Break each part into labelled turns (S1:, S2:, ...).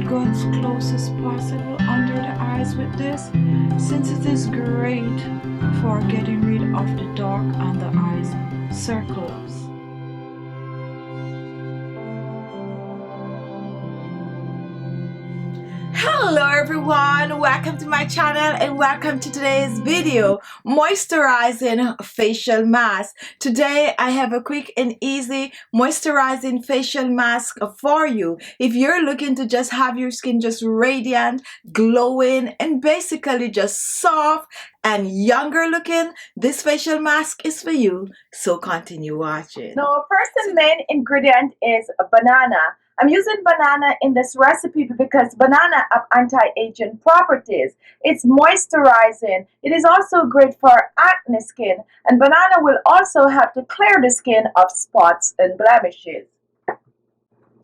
S1: go as close as possible under the eyes with this, since it is great for getting rid of the dark under eyes circles. Hello everyone, welcome to my channel and welcome to today's video, moisturizing facial mask. Today I have a quick and easy moisturizing facial mask for you. If you're looking to just have your skin just radiant, glowing, and basically just soft and younger looking, this facial mask is for you, so continue watching.
S2: Now, first and main ingredient is a banana. I'm using banana in this recipe because banana have anti-aging properties. It's moisturizing. It is also great for acne skin, and banana will also help to clear the skin of spots and blemishes.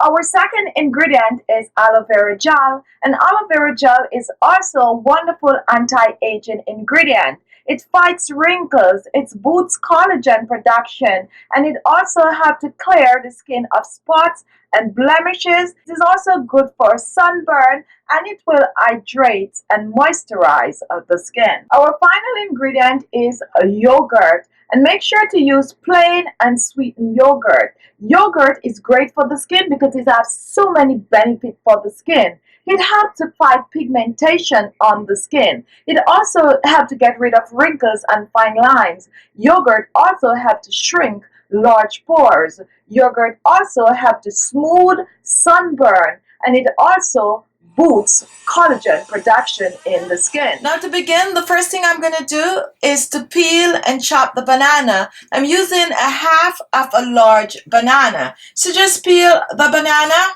S2: Our second ingredient is aloe vera gel, and aloe vera gel is also a wonderful anti-aging ingredient. It fights wrinkles, it boosts collagen production, and it also helps to clear the skin of spots and blemishes. It is also good for sunburn, and it will hydrate and moisturize the skin. Our final ingredient is a yogurt, and make sure to use plain and sweetened yogurt. Yogurt is great for the skin because it has so many benefits for the skin. It helps to fight pigmentation on the skin. It also helps to get rid of wrinkles and fine lines. Yogurt also helps to shrink large pores. Yogurt also helps to smooth sunburn, and it also boosts collagen production in the skin.
S1: Now to begin, the first thing I'm going to do is to peel and chop the banana. I'm using a half of a large banana. So just peel the banana.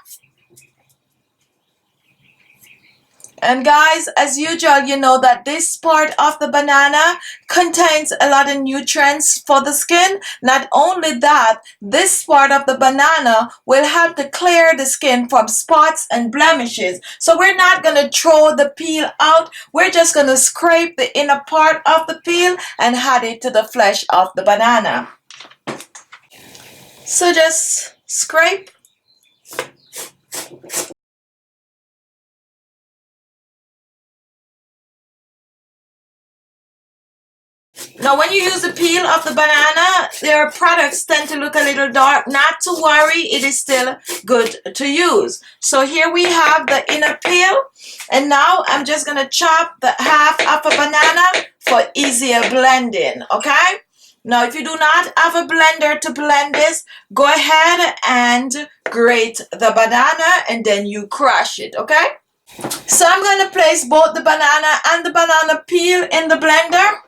S1: And guys, as usual, you know that this part of the banana contains a lot of nutrients for the skin. Not only that, this part of the banana will help to clear the skin from spots and blemishes. So we're not going to throw the peel out. We're just going to scrape the inner part of the peel and add it to the flesh of the banana. So just scrape. Now when you use the peel of the banana, their products tend to look a little dark. Not to worry, it is still good to use. So here we have the inner peel, and now I'm just going to chop the half of a banana for easier blending, okay? Now if you do not have a blender to blend this, go ahead and grate the banana and then you crush it, okay? So I'm going to place both the banana and the banana peel in the blender.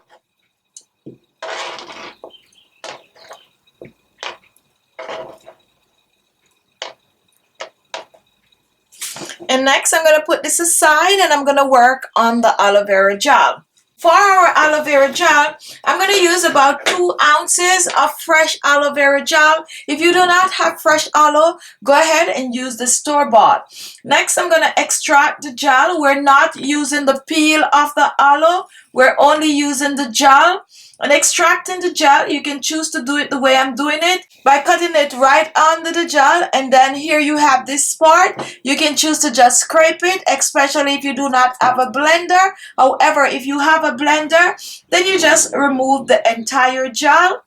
S1: And next I'm going to put this aside and I'm going to work on the aloe vera gel. For our aloe vera gel, I'm going to use about 2 ounces of fresh aloe vera gel. If you do not have fresh aloe, go ahead and use the store-bought. Next, I'm going to extract the gel. We're not using the peel of the aloe. We're only using the gel. And extracting the gel, you can choose to do it the way I'm doing it by cutting it right under the gel, and then here you have this part. You can choose to just scrape it, especially if you do not have a blender. However, if you have a blender, then you just remove the entire gel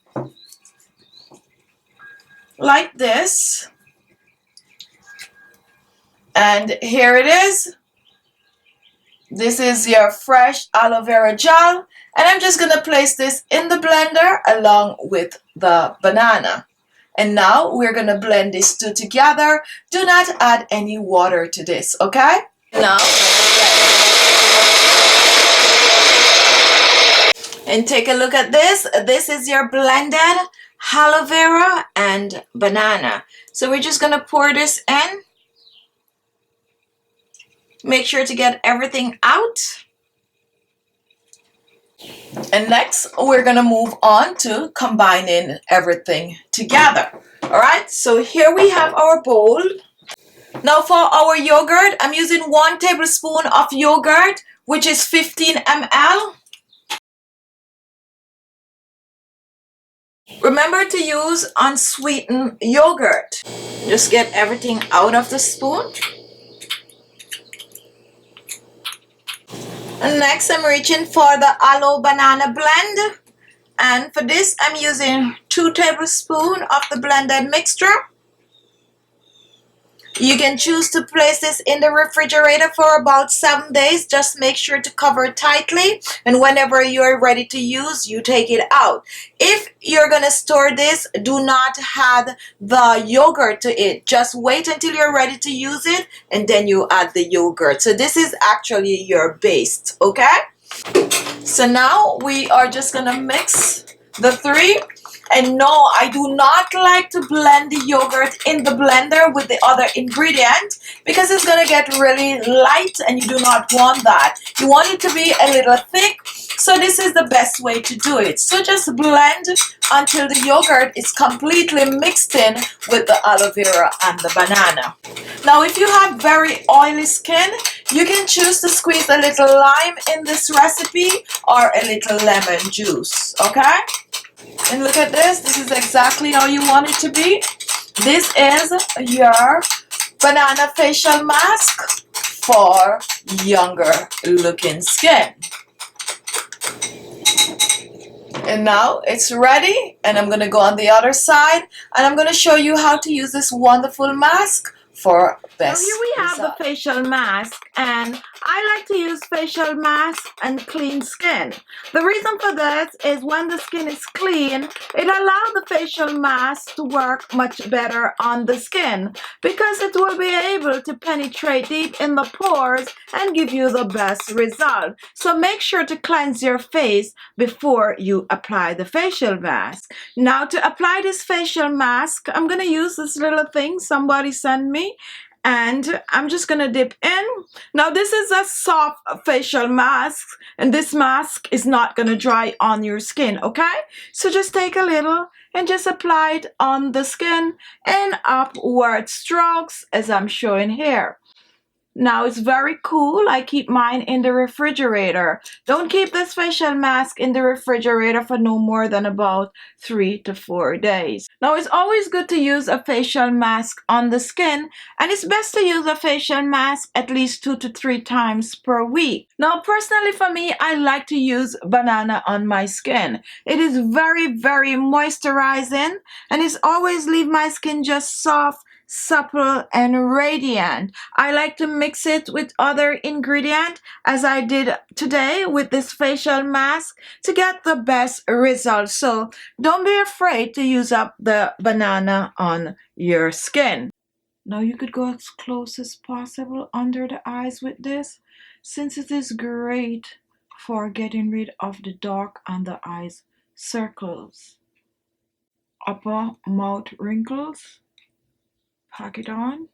S1: like this. And here it is. This is your fresh aloe vera gel. And I'm just going to place this in the blender along with the banana. And now we're going to blend these two together. Do not add any water to this, okay? Now, and take a look at this. This is your blended aloe vera and banana. So we're just going to pour this in. Make sure to get everything out. And next, we're going to move on to combining everything together. All right, so here we have our bowl. Now for our yogurt, I'm using 1 tablespoon of yogurt, which is 15 ml. Remember to use unsweetened yogurt. Just get everything out of the spoon. And next I'm reaching for the aloe banana blend. And for this I'm using 2 tablespoons of the blended mixture. You can choose to place this in the refrigerator for about 7 days. Just make sure to cover it tightly, and whenever you're ready to use, you take it out. If you're gonna store this, do not add the yogurt to it. Just wait until you're ready to use it, and then you add the yogurt. So this is actually your base, okay? So now we are just gonna mix the three. And no, I do not like to blend the yogurt in the blender with the other ingredient, because it's gonna get really light and you do not want that. You want it to be a little thick, so this is the best way to do it. So just blend until the yogurt is completely mixed in with the aloe vera and the banana. Now if you have very oily skin, you can choose to squeeze a little lime in this recipe or a little lemon juice, okay? And look at this. This is exactly how you want it to be. This is your banana facial mask for younger looking skin. And now it's ready, and I'm going to go on the other side and I'm going to show you how to use this wonderful mask for best
S2: So here we have
S1: result.
S2: the facial mask, and I like to use facial mask and clean skin. The reason for this is when the skin is clean, it allows the facial mask to work much better on the skin, because it will be able to penetrate deep in the pores and give you the best result. So make sure to cleanse your face before you apply the facial mask. Now to apply this facial mask, I'm going to use this little thing somebody sent me, and I'm just gonna dip in. Now this is a soft facial mask, and this mask is not gonna dry on your skin, okay? So just take a little and just apply it on the skin in upward strokes as I'm showing here. Now it's very cool. I keep mine in the refrigerator. Don't keep this facial mask in the refrigerator for no more than about 3 to 4 days. Now it's always good to use a facial mask on the skin, and it's best to use a facial mask at least 2 to 3 times per week. Now personally for me, I like to use banana on my skin. It is very, very moisturizing, and it's always leave my skin just soft, supple, and radiant. I like to mix it with other ingredient, as I did today with this facial mask, to get the best result. So don't be afraid to use up the banana on your skin. Now you could go as close as possible under the eyes with this, since it is great for getting rid of the dark under eyes circles, upper mouth wrinkles. Pack it on.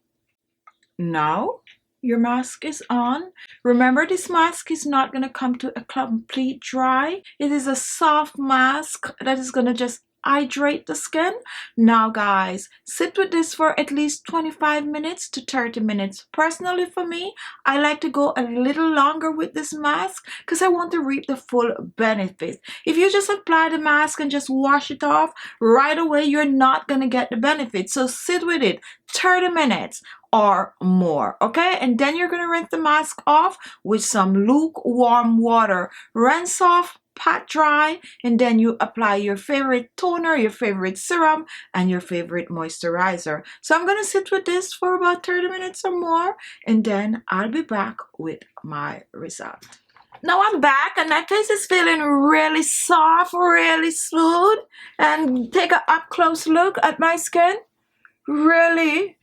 S2: Now your mask is on. Remember, this mask is not going to come to a complete dry. It is a soft mask that is going to just hydrate the skin. Now guys, sit with this for at least 25 minutes to 30 minutes. Personally for me, I like to go a little longer with this mask because I want to reap the full benefit. If you just apply the mask and just wash it off right away, you're not going to get the benefit. So sit with it 30 minutes or more, okay? And then you're going to rinse the mask off with some lukewarm water. Rinse off, pat dry, and then you apply your favorite toner, your favorite serum, and your favorite moisturizer. So I'm going to sit with this for about 30 minutes or more, and then I'll be back with my result. Now I'm back, and my face is feeling really soft, really smooth. And take an up-close look at my skin. Really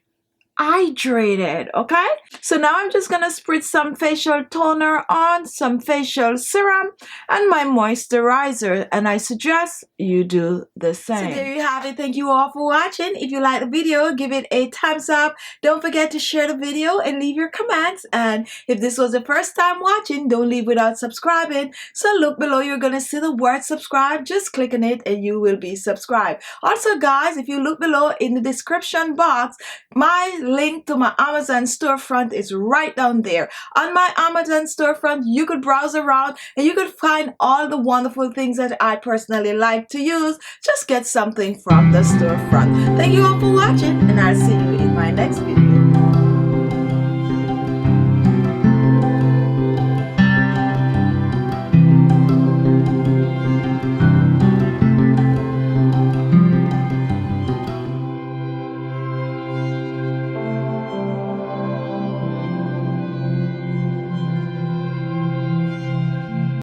S2: hydrated, okay? So now I'm just gonna spritz some facial toner on, some facial serum, and my moisturizer, and I suggest you do the same. So there you have it. Thank you all for watching. If you like the video, give it a thumbs up. Don't forget to share the video and leave your comments, and if this was the first time watching, don't leave without subscribing. So look below, you're gonna see the word subscribe. Just click on it and you will be subscribed. Also guys, if you look below in the description box, my link to my Amazon storefront is right down there. On my Amazon storefront, you could browse around and you could find all the wonderful things that I personally like to use. Just get something from the storefront. Thank you all for watching, and I'll see you in my next video.